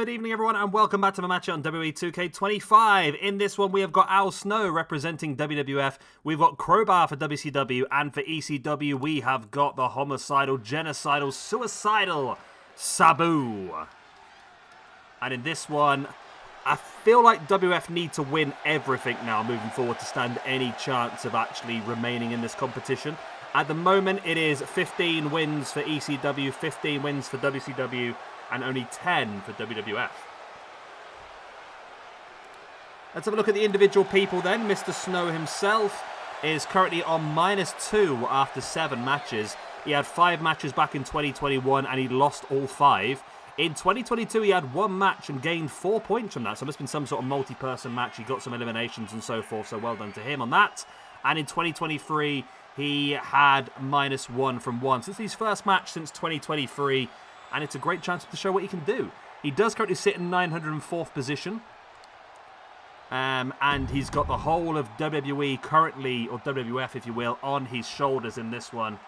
Good evening, everyone, and welcome back to my match on WWE 2K25. In this one, we have got Al Snow representing WWF. We've got Crowbar for WCW, and for ECW, we have got the homicidal, genocidal, suicidal Sabu. And in this one, I feel like WWF need to win everything now moving forward to stand any chance of actually remaining in this competition. At the moment, it is 15 wins for ECW, 15 wins for WCW, and only 10 for WWF. Let's have a look at the individual people then. Mr. Snow himself is currently on -2 after 7 matches. He had 5 matches back in 2021 and he lost all 5. In 2022, he had 1 match and gained 4 points from that. So it must have been some sort of multi-person match. He got some eliminations and so forth, so well done to him on that. And in 2023, he had -1 from 1. So it's his first match since 2023. And it's a great chance to show what he can do. He does currently sit in 904th position. And he's got the whole of WWE currently, or WWF if you will, on his shoulders in this one.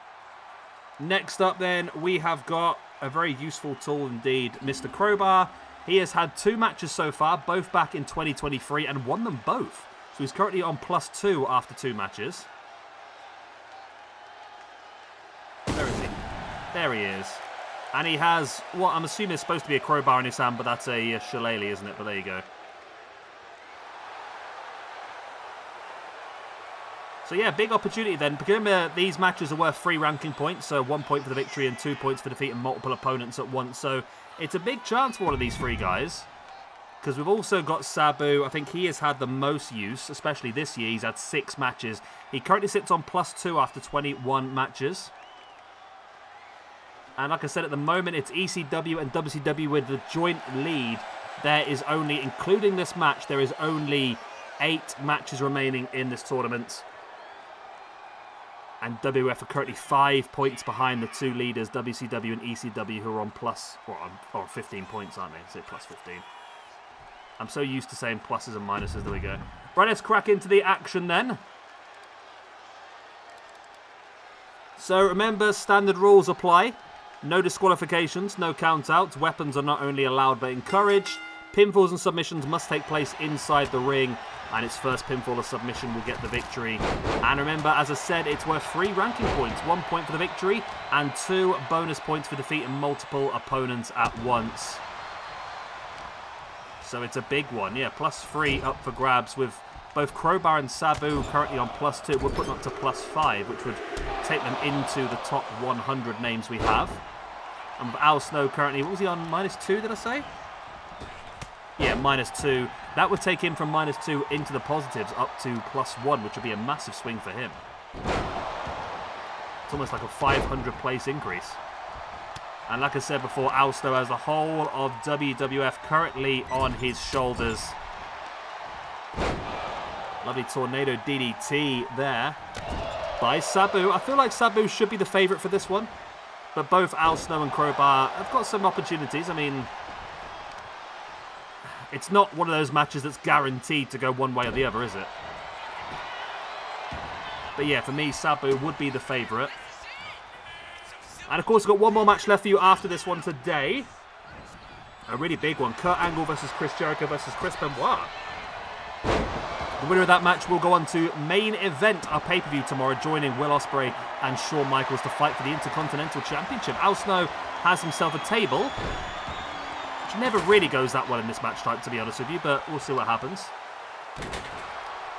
Next up then, we have got a very useful tool indeed, Mr. Crowbar. He has had 2 matches so far, both back in 2023, and won them both. So he's currently on +2 after 2 matches. Where is he? There he is. And he has what I'm assuming is supposed to be a crowbar in his hand, but that's a shillelagh, isn't it? But there you go. So yeah, big opportunity then. Because these matches are worth 3 ranking points, so 1 point for the victory and 2 points for defeating multiple opponents at once. So it's a big chance for one of these 3 guys. Because we've also got Sabu. I think he has had the most use, especially this year. He's had 6 matches. He currently sits on +2 after 21 matches. And like I said, at the moment, it's ECW and WCW with the joint lead. There is only, including this match, there is only 8 matches remaining in this tournament. And WWF are currently 5 points behind the 2 leaders, WCW and ECW, who are on or 15 points, aren't they? Say +15. I'm so used to saying pluses and minuses. There we go. Right, let's crack into the action then. So remember, standard rules apply. No disqualifications, no countouts. Weapons are not only allowed but encouraged. Pinfalls and submissions must take place inside the ring. And its first pinfall or submission will get the victory. And remember, as I said, it's worth 3 ranking points. 1 point for the victory and 2 bonus points for defeating multiple opponents at once. So it's a big one. Yeah, +3 up for grabs with both Crowbar and Sabu currently on +2. We're putting up to +5, which would take them into the top 100 names we have. And with Al Snow currently, what was he on, -2, did I say? Yeah, -2. That would take him from -2 into the positives up to +1, which would be a massive swing for him. It's almost like a 500 place increase. And like I said before, Al Snow has the whole of WWF currently on his shoulders. Lovely tornado DDT there by Sabu. I feel like Sabu should be the favourite for this one. But both Al Snow and Crowbar have got some opportunities. I mean, it's not one of those matches that's guaranteed to go one way or the other, is it? But yeah, for me, Sabu would be the favourite. And of course, we've got one more match left for you after this one today. A really big one. Kurt Angle versus Chris Jericho versus Chris Benoit. The winner of that match will go on to main event our pay-per-view tomorrow, joining Will Ospreay and Shawn Michaels to fight for the Intercontinental Championship. Al Snow has himself a table, which never really goes that well in this match type, to be honest with you, but we'll see what happens.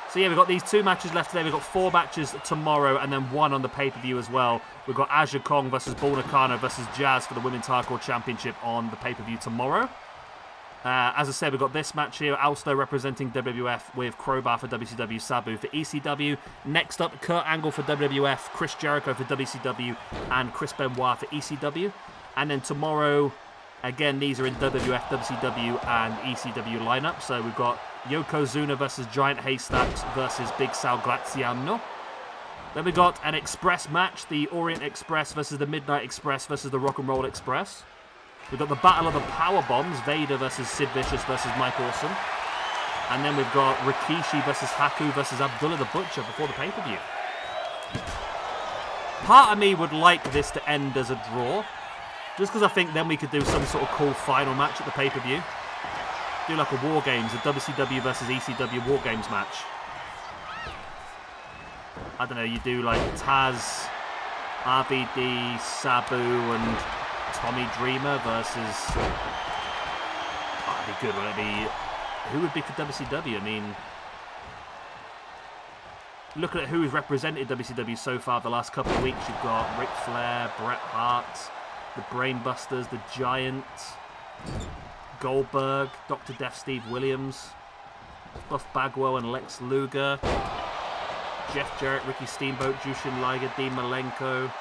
So yeah, we've got these 2 matches left today. We've got 4 matches tomorrow and then 1 on the pay-per-view as well. We've got Aja Kong versus Bull Nakano versus Jazz for the Women's Hardcore Championship on the pay-per-view tomorrow. As I said, we've got this match here, Al Snow representing WWF with Crowbar for WCW, Sabu for ECW. Next up, Kurt Angle for WWF, Chris Jericho for WCW, and Chris Benoit for ECW. And then tomorrow, again, these are in WWF, WCW, and ECW lineup. So we've got Yokozuna versus Giant Haystacks versus Big Sal Graziano. Then we've got an Express match, the Orient Express versus the Midnight Express versus the Rock and Roll Express. We've got the Battle of the Power Bombs, Vader versus Sid Vicious versus Mike Awesome. And then we've got Rikishi versus Haku versus Abdullah the Butcher before the pay-per-view. Part of me would like this to end as a draw, just because I think then we could do some sort of cool final match at the pay-per-view. Do like a War Games, a WCW versus ECW War Games match. I don't know, you do like Taz, RVD, Sabu, and Tommy Dreamer versus... Oh, that'd be good, wouldn't it be? Who would be for WCW? I mean, looking at who's represented WCW so far the last couple of weeks, you've got Ric Flair, Bret Hart, the Brainbusters, the Giant, Goldberg, Dr. Death Steve Williams, Buff Bagwell and Lex Luger, Jeff Jarrett, Ricky Steamboat, Jushin Liger, Dean Malenko,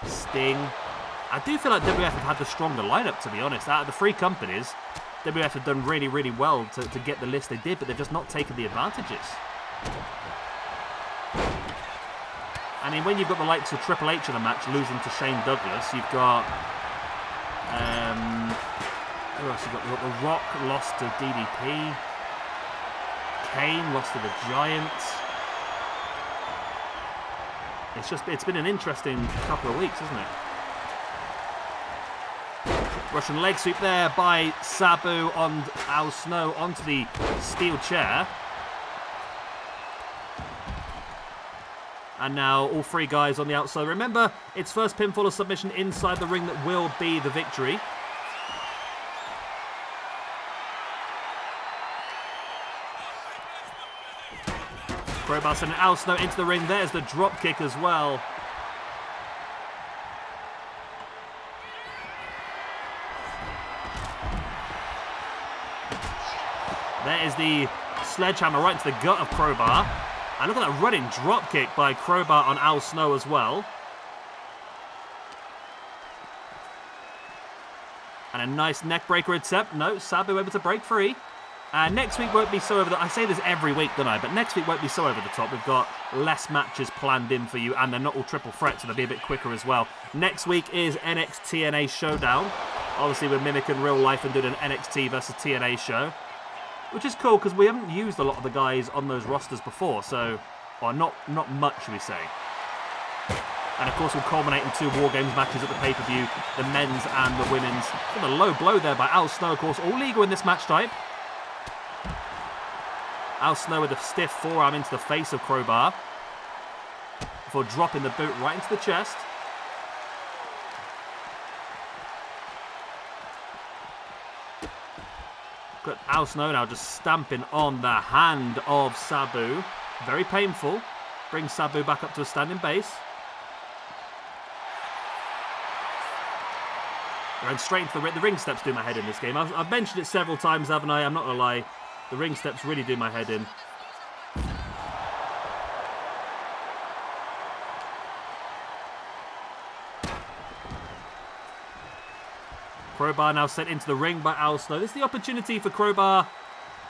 Sting. I do feel like WF have had the stronger lineup, to be honest. Out of the three companies, WF have done really, really well to get the list they did, but they've just not taken the advantages. I mean, when you've got the likes of Triple H in the match losing to Shane Douglas, you've got... who else? You've got The Rock lost to DDP. Kane lost to the Giant. It's been an interesting couple of weeks, isn't it? Russian leg sweep there by Sabu on Al Snow onto the steel chair. And now all three guys on the outside. Remember, it's first pinfall or submission inside the ring that will be the victory. Crowbar sending Al Snow into the ring. There's the drop kick as well. There is the sledgehammer right into the gut of Crowbar. And look at that running drop kick by Crowbar on Al Snow as well. And a nice neck breaker attempt. No, Sabu able to break free. Next week won't be so over the... I say this every week, don't I? But next week won't be so over the top. We've got less matches planned in for you, and they're not all triple threats, so they'll be a bit quicker as well. Next week is NXT TNA Showdown. Obviously, we're mimicking real life and doing an NXT versus TNA show. Which is cool, because we haven't used a lot of the guys on those rosters before, so... Or not much, should we say. And, of course, we'll culminate in two War Games matches at the pay-per-view, the men's and the women's. A low blow there by Al Snow, of course, all legal in this match type. Al Snow with a stiff forearm into the face of Crowbar before dropping the boot right into the chest. Got Al Snow now just stamping on the hand of Sabu. Very painful. Brings Sabu back up to a standing base. Going straight into the ring steps do my head in this game. I've mentioned it several times, haven't I? I'm not going to lie. The ring steps really do my head in. Crowbar now sent into the ring by Al Snow. This is the opportunity for Crowbar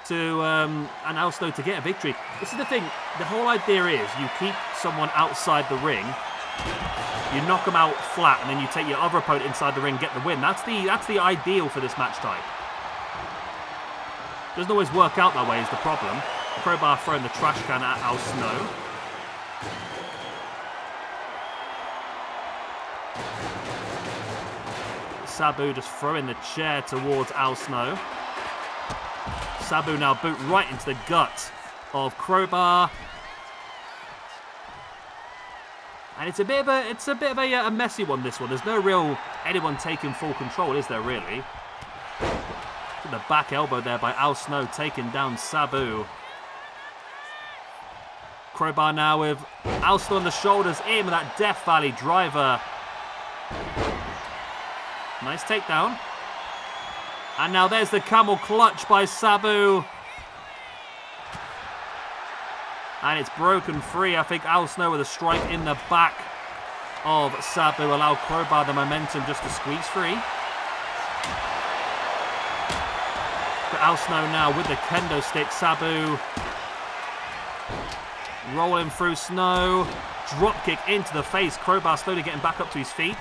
to and Al Snow to get a victory. This is the thing. The whole idea is you keep someone outside the ring, you knock them out flat, and then you take your other opponent inside the ring, get the win. That's the ideal for this match type. Doesn't always work out that way is the problem. Crowbar throwing the trash can at Al Snow. Sabu just throwing the chair towards Al Snow. Sabu now boot right into the gut of Crowbar. And it's a bit of a messy one, this one. There's no real anyone taking full control, is there really? The back elbow there by Al Snow taking down Sabu. Crowbar now with Al Snow on the shoulders in with that Death Valley driver. Nice takedown. And now there's the camel clutch by Sabu. And it's broken free. I think Al Snow with a strike in the back of Sabu allowed Crowbar the momentum just to squeeze free. But Al Snow now with the kendo stick. Sabu rolling through Snow. Drop kick into the face. Crowbar slowly getting back up to his feet.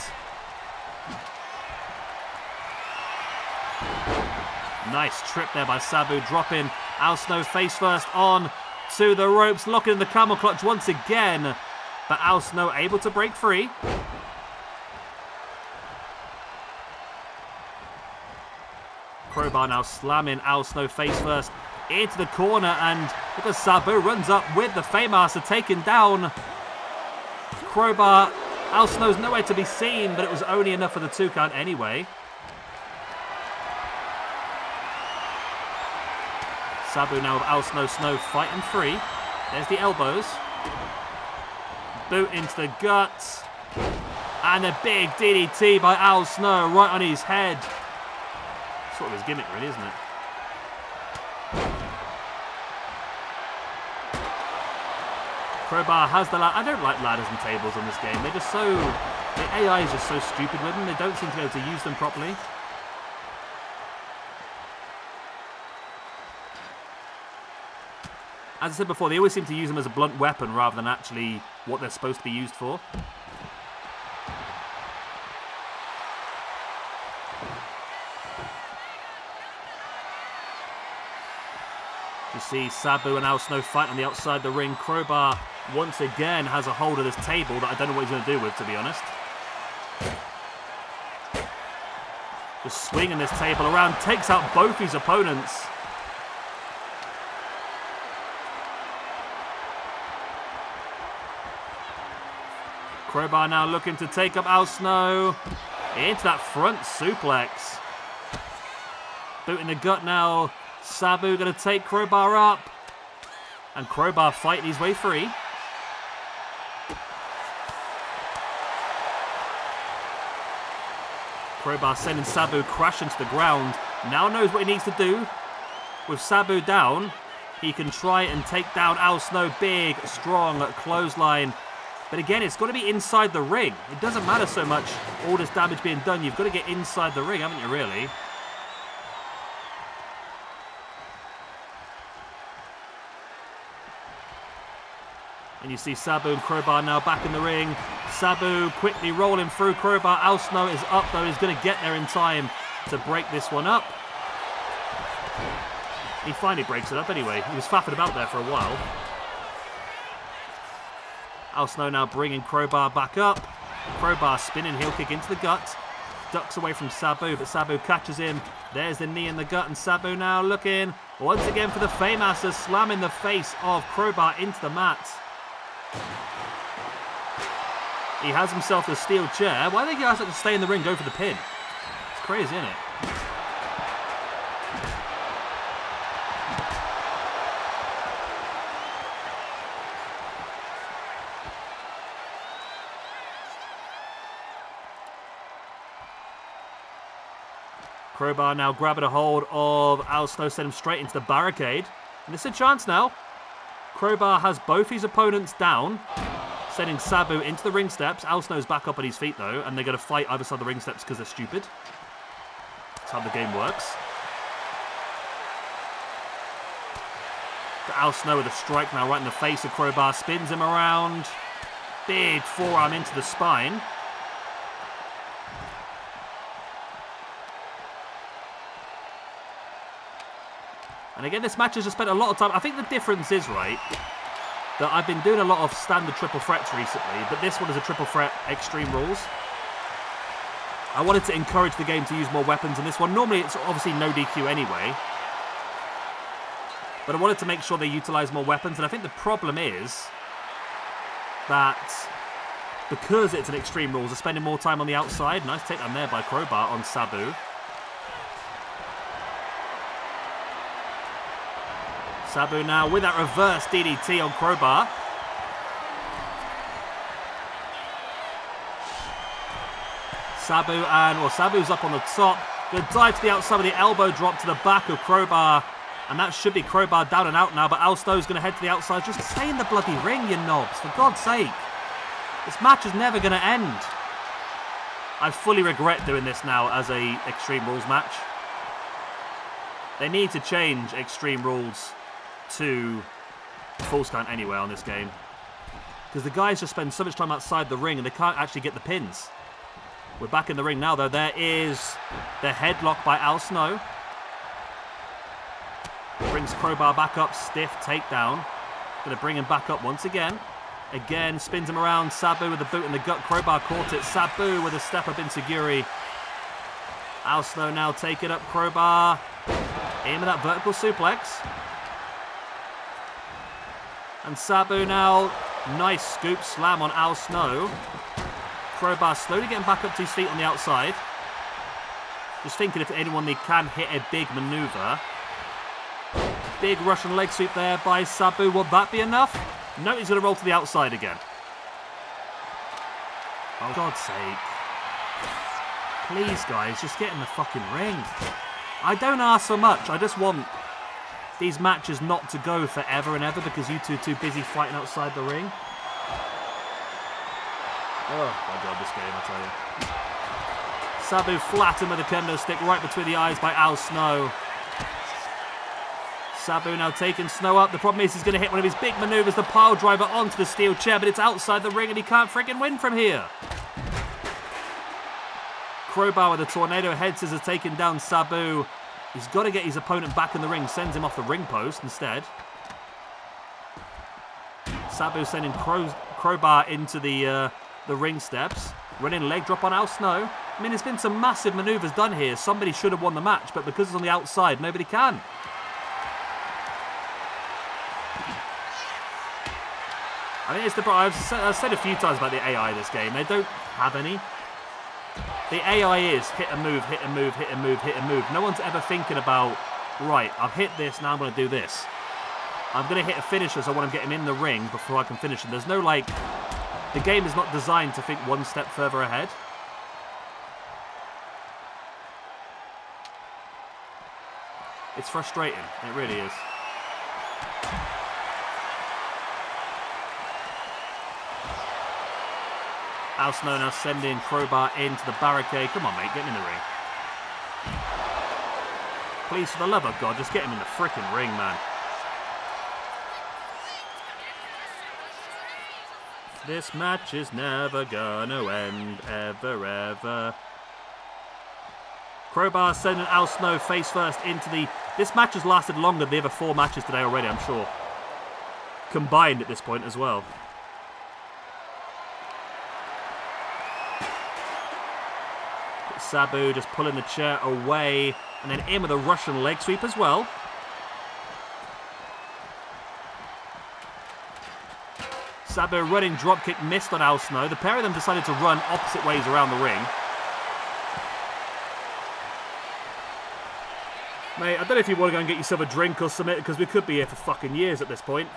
Nice trip there by Sabu, dropping Al Snow face first on to the ropes, locking in the camel clutch once again. But Al Snow able to break free. Crowbar now slamming Al Snow face first into the corner, and because Sabu runs up with the Faymaster taken down. Crowbar, Al Snow's nowhere to be seen, but it was only enough for the 2 count anyway. Sabu now with Al Snow fighting free. There's the elbows. Boot into the guts. And a big DDT by Al Snow right on his head. Sort of his gimmick, really, isn't it? Crowbar has the ladder. I don't like ladders and tables on this game. They're just so... The AI is just so stupid with them. They don't seem to be able to use them properly. As I said before, they always seem to use them as a blunt weapon rather than actually what they're supposed to be used for. You see Sabu and Al Snow fight on the outside the ring. Crowbar once again has a hold of this table that I don't know what he's going to do with, to be honest. Just swinging this table around, takes out both his opponents. Crowbar now looking to take up Al Snow into that front suplex. Boot in the gut now. Sabu going to take Crowbar up. And Crowbar fighting his way free. Crowbar sending Sabu crashing to the ground. Now knows what he needs to do. With Sabu down, he can try and take down Al Snow. Big, strong clothesline. But again, it's got to be inside the ring. It doesn't matter so much all this damage being done. You've got to get inside the ring, haven't you, really? And you see Sabu and Crowbar now back in the ring. Sabu quickly rolling through Crowbar. Al Snow is up, though. He's going to get there in time to break this one up. He finally breaks it up anyway. He was faffing about there for a while. Al Snow now bringing Crowbar back up. Crowbar spinning heel kick into the gut. Ducks away from Sabu, but Sabu catches him. There's the knee in the gut, and Sabu now looking once again for the Faymaster, slamming the face of Crowbar into the mat. He has himself a steel chair. Why do they guys have to stay in the ring, go for the pin? It's crazy, isn't it? Crowbar now grabbing a hold of Al Snow, send him straight into the barricade. And it's a chance now. Crowbar has both his opponents down, sending Sabu into the ring steps. Al Snow's back up on his feet, though, and they're going to fight either side of the ring steps because they're stupid. That's how the game works. Al Snow with a strike now right in the face of Crowbar. Spins him around. Big forearm into the spine. And again, this match has just spent a lot of time. I think the difference is, right, that I've been doing a lot of standard triple threats recently, but this one is a triple threat Extreme Rules. I wanted to encourage the game to use more weapons in this one. Normally, it's obviously no DQ anyway. But I wanted to make sure they utilize more weapons, and I think the problem is that because it's an Extreme Rules, they're spending more time on the outside. Nice takedown there by Crowbar on Sabu. Sabu now with that reverse DDT on Crowbar. Sabu's up on the top. Good dive to the outside with the elbow drop to the back of Crowbar. And that should be Crowbar down and out now, but Al Snow's going to head to the outside. Just stay in the bloody ring, you knobs, for God's sake. This match is never going to end. I fully regret doing this now as a Extreme Rules match. They need to change Extreme Rules to false count anyway on this game, because the guys just spend so much time outside the ring and they can't actually get the pins. We're back in the ring now, though. There is the headlock by Al Snow. Brings Crowbar back up, stiff takedown. Going to bring him back up once again. Again, spins him around. Sabu with a boot in the gut. Crowbar caught it. Sabu with a step up enziguri. Al Snow now taking up Crowbar. In with that vertical suplex. And Sabu now, nice scoop slam on Al Snow. Crowbar slowly getting back up to his feet on the outside. Just thinking if anyone they can hit a big maneuver. Big Russian leg sweep there by Sabu. Will that be enough? No, he's going to roll to the outside again. Oh, God's sake. Please, guys, just get in the fucking ring. I don't ask so much. I just want these matches not to go forever and ever because you two are too busy fighting outside the ring. Oh, my God, this game, I tell you. Sabu flattened with a kendo stick right between the eyes by Al Snow. Sabu now taking Snow up. The problem is he's going to hit one of his big maneuvers, the pile driver onto the steel chair, but it's outside the ring and he can't freaking win from here. Crowbar with a tornado head scissors taking down Sabu. He's got to get his opponent back in the ring, sends him off the ring post instead. Sabu sending Crowbar into the ring steps. Running leg drop on Al Snow. I mean, there's been some massive maneuvers done here. Somebody should have won the match, but because it's on the outside, nobody can. I mean, it's the I've said a few times about the AI in this game. They don't have any. The AI is hit a move, hit a move, hit a move, hit a move. No one's ever thinking about, right, I've hit this, now I'm going to do this. I'm going to hit a finisher, so I want to get him in the ring before I can finish him. There's no, like, the game is not designed to think one step further ahead. It's frustrating. It really is. Al Snow now sending Crowbar into the barricade. Come on, mate, get him in the ring. Please, for the love of God, just get him in the frickin' ring, man. This match is never gonna end, ever, ever. Crowbar sending Al Snow face first into the... This match has lasted longer than the other 4 matches today already, I'm sure. Combined at this point as well. Sabu just pulling the chair away and then in with a Russian leg sweep as well. Sabu running dropkick missed on Al Snow. The pair of them decided to run opposite ways around the ring. Mate, I don't know if you want to go and get yourself a drink or something because we could be here for fucking years at this point.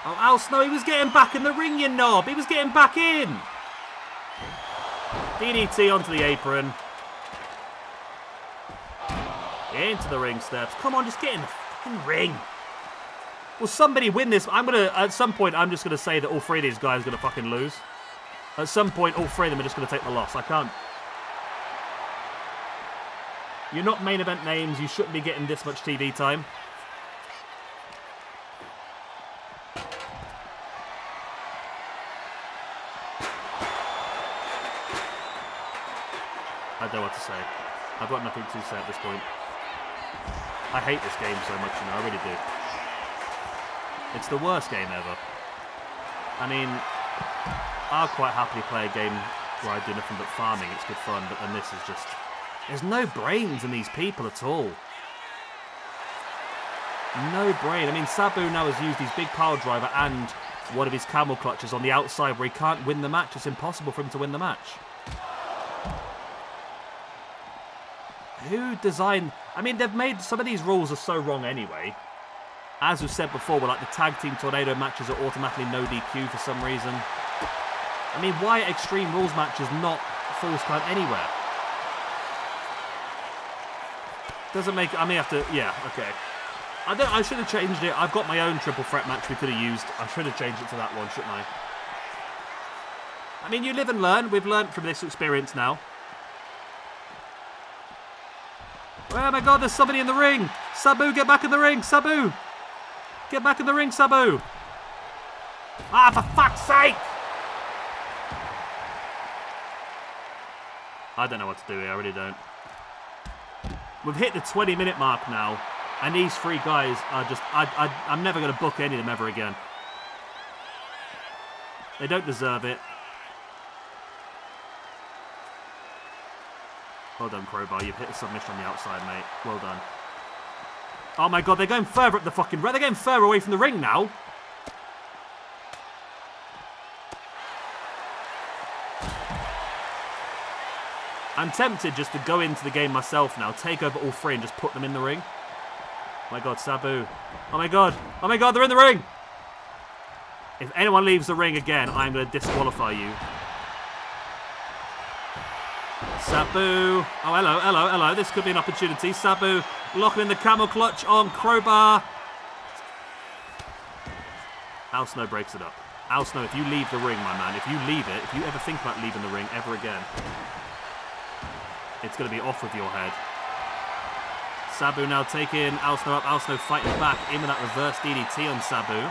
Oh, Al Snow, he was getting back in the ring, you knob. He was getting back in. DDT onto the apron. Into the ring steps. Come on, just get in the fucking ring. Will somebody win this? At some point, I'm just going to say that all 3 of these guys are going to fucking lose. At some point, all 3 of them are just going to take the loss. I can't. You're not main event names. You shouldn't be getting this much TV time. I don't know what to say. I've got nothing to say at this point. I hate this game so much, you know, I really do. It's the worst game ever. I mean, I'll quite happily play a game where I do nothing but farming, it's good fun, but then this is just... There's no brains in these people at all. No brain. I mean, Sabu now has used his big pile driver and one of his camel clutches on the outside where he can't win the match. It's impossible for him to win the match. Who designed... I mean, they've made... Some of these rules are so wrong anyway. As we've said before, like the tag team tornado matches are automatically no DQ for some reason. I mean, why are Extreme Rules matches not Falls Count anywhere? Doesn't make... I may have to... Yeah, okay. I should have changed it. I've got my own triple threat match we could have used. I should have changed it to that one, shouldn't I? I mean, you live and learn. We've learned from this experience now. Oh my God, there's somebody in the ring. Sabu, get back in the ring. Sabu. Get back in the ring, Sabu. Ah, for fuck's sake. I don't know what to do here. I really don't. We've hit the 20-minute mark now. And these 3 guys are just... I'm never going to book any of them ever again. They don't deserve it. Well done, Crowbar. You've hit a submission on the outside, mate. Well done. Oh my god, they're going further up the fucking... They're getting further away from the ring now. I'm tempted just to go into the game myself now, take over all three and just put them in the ring. Oh my god, Sabu. Oh my god. Oh my god, they're in the ring. If anyone leaves the ring again, I'm going to disqualify you. Sabu. Oh, hello, hello, hello. This could be an opportunity. Sabu locking in the camel clutch on Crowbar. Al Snow breaks it up. Al Snow, if you leave the ring, my man, if you leave it, if you ever think about leaving the ring ever again, it's going to be off with your head. Sabu now taking Al Snow up. Al Snow fighting back in with that reverse DDT on Sabu.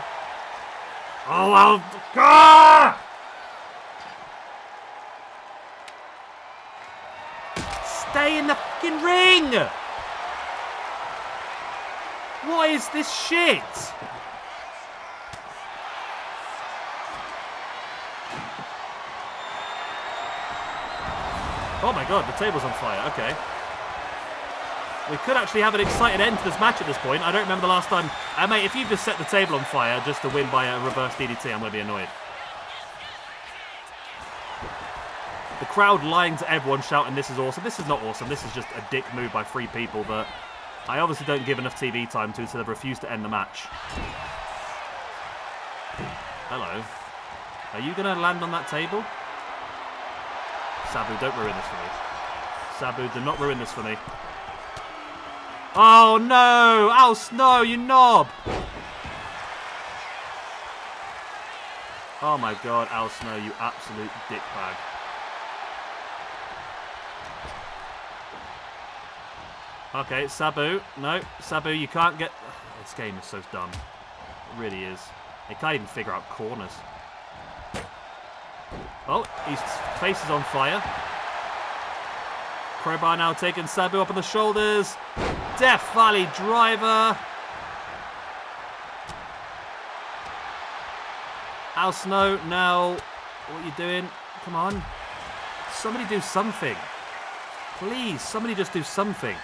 Oh, Al... Ah! Stay in the fucking ring! What is this shit? Oh my god, the table's on fire. Okay. We could actually have an exciting end to this match at this point. I don't remember the last time... mate, if you just set the table on fire just to win by a reverse DDT, I'm going to be annoyed. The crowd lying to everyone, shouting, "This is awesome." This is not awesome. This is just a dick move by 3 people that I obviously don't give enough TV time to, so they've refused to end the match. Hello. Are you going to land on that table? Sabu, don't ruin this for me. Sabu, do not ruin this for me. Oh no! Al Snow, you knob! Oh my god, Al Snow, you absolute dickbag. Okay, Sabu. No, Sabu, you can't get... This game is so dumb. It really is. They can't even figure out corners. Oh, his face is on fire. Crowbar now taking Sabu up on the shoulders. Death Valley driver. Al Snow, now, what are you doing? Come on. Somebody do something. Please, somebody just do something.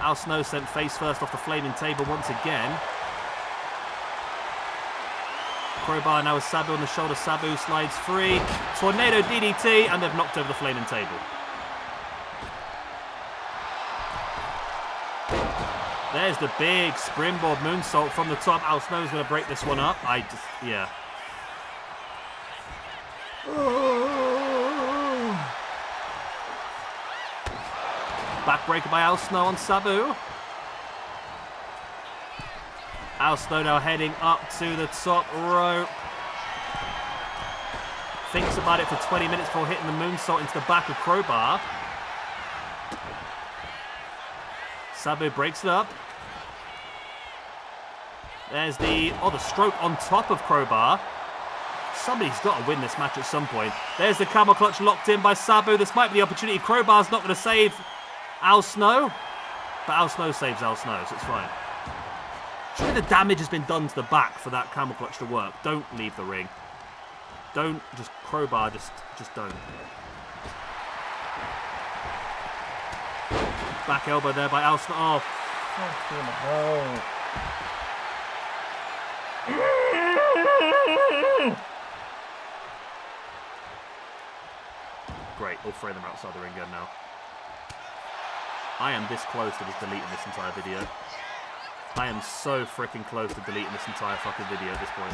Al Snow sent face first off the flaming table once again. Crowbar now with Sabu on the shoulder. Sabu slides free. Tornado DDT, and they've knocked over the flaming table. There's the big springboard moonsault from the top. Al Snow's going to break this one up. Yeah. Backbreaker by Al Snow on Sabu. Al Snow now heading up to the top rope. Thinks about it for 20 minutes before hitting the moonsault into the back of Crowbar. Sabu breaks it up. There's the stroke on top of Crowbar. Somebody's got to win this match at some point. There's the camel clutch locked in by Sabu. This might be the opportunity. Crowbar's not going to save Al Snow. But Al Snow saves Al Snow, so it's fine. Surely the damage has been done to the back for that camel clutch to work. Don't leave the ring. Don't just Crowbar, just don't. Back elbow there by Al Snow. Oh, fucking hell. Great, all 3 of them are outside the ring again now. I am this close to just deleting this entire video. I am so freaking close to deleting this entire fucking video at this point.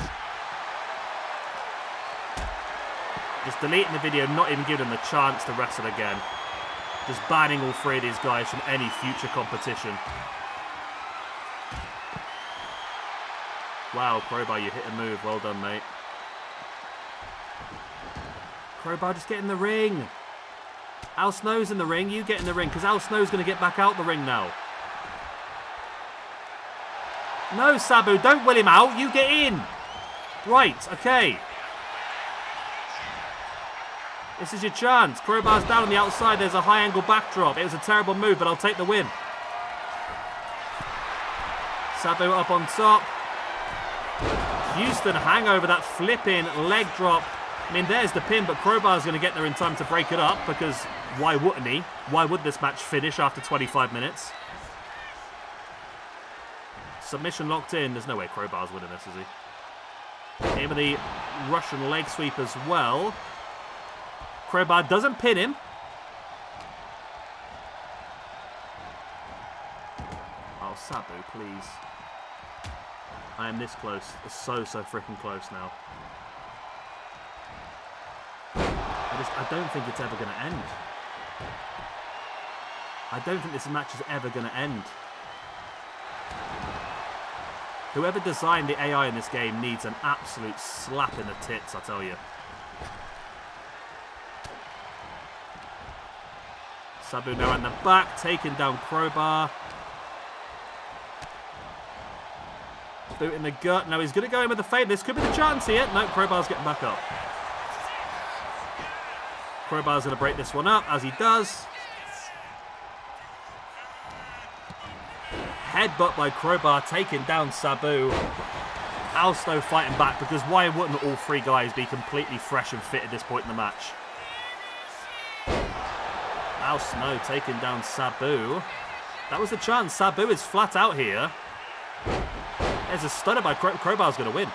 Just deleting the video, not even giving them the chance to wrestle again. Just banning all 3 of these guys from any future competition. Wow, Crowbar, you hit a move. Well done, mate. Crowbar, just get in the ring. Al Snow's in the ring. You get in the ring, because Al Snow's going to get back out the ring now. No, Sabu, don't will him out. You get in. Right, okay. This is your chance. Crowbar's down on the outside. There's a high angle backdrop. It was a terrible move, but I'll take the win. Sabu up on top. Houston hangover, that flipping leg drop. I mean, there's the pin, but Crowbar's going to get there in time to break it up because why wouldn't he? Why would this match finish after 25 minutes? Submission locked in. There's no way Crowbar's winning this, is he? Aim of the Russian leg sweep as well. Crowbar doesn't pin him. Oh, Sabu, please. I am this close. So freaking close now. I don't think it's ever going to end. I don't think this match is ever going to end. Whoever designed the AI in this game needs an absolute slap in the tits, I tell you. Sabu now in the back, taking down Crowbar. Boot in the gut. Now he's going to go in with the feint. This could be the chance here. No, Crowbar's getting back up. Crowbar's going to break this one up, as he does. Headbutt by Crowbar, taking down Sabu. Al Snow fighting back, because why wouldn't all three guys be completely fresh and fit at this point in the match? Al Snow taking down Sabu. That was the chance. Sabu is flat out here. There's a stunner by Crowbar's going to win.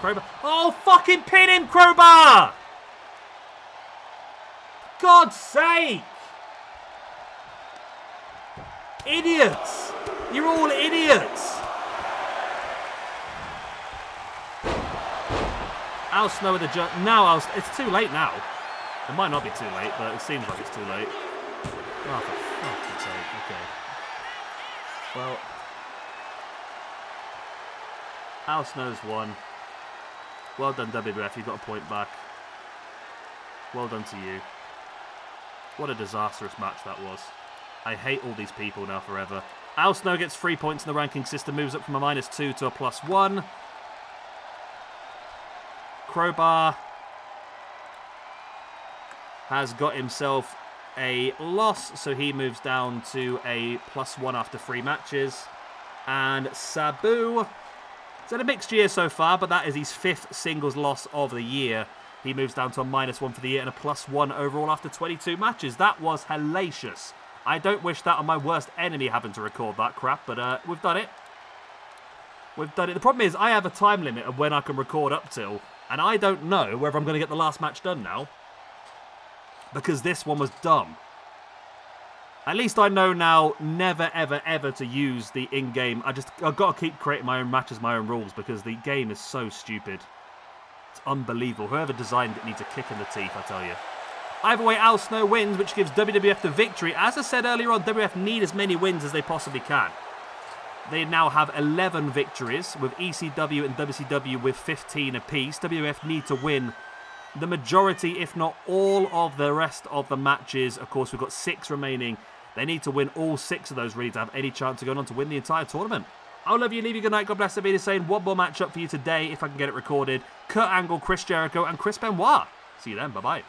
Crowbar. Oh, fucking pin him, Crowbar! God's sake! Idiots! You're all idiots! Al Snow with the jump. Now it's too late now. It might not be too late, but it seems like it's too late. Oh, for fuck's sake. Okay. Well, Al Snow's won. Well done, WWF. You got a point back. Well done to you. What a disastrous match that was. I hate all these people now forever. Al Snow gets 3 points in the ranking system, moves up from a -2 to a +1. Crowbar has got himself a loss, so he moves down to a +1 after 3 matches. And Sabu, it's had a mixed year so far, but that is his 5th singles loss of the year. He moves down to a -1 for the year and a +1 overall after 22 matches. That was hellacious. I don't wish that on my worst enemy having to record that crap, but we've done it. We've done it. The problem is I have a time limit of when I can record up till, and I don't know whether I'm going to get the last match done now. Because this one was dumb. At least I know now never, ever, ever to use the in-game. I've got to keep creating my own matches, my own rules, because the game is so stupid. It's unbelievable. Whoever designed it needs a kick in the teeth, I tell you. Either way, Al Snow wins, which gives WWF the victory. As I said earlier on, WWF need as many wins as they possibly can. They now have 11 victories, with ECW and WCW with 15 apiece. WWF need to win the majority, if not all, of the rest of the matches. Of course, we've got 6 remaining. They need to win all 6 of those really to have any chance of going on to win the entire tournament. I'll love you, leave you good night. God bless. I'll be saying one more match up for you today, if I can get it recorded. Kurt Angle, Chris Jericho, and Chris Benoit. See you then. Bye-bye.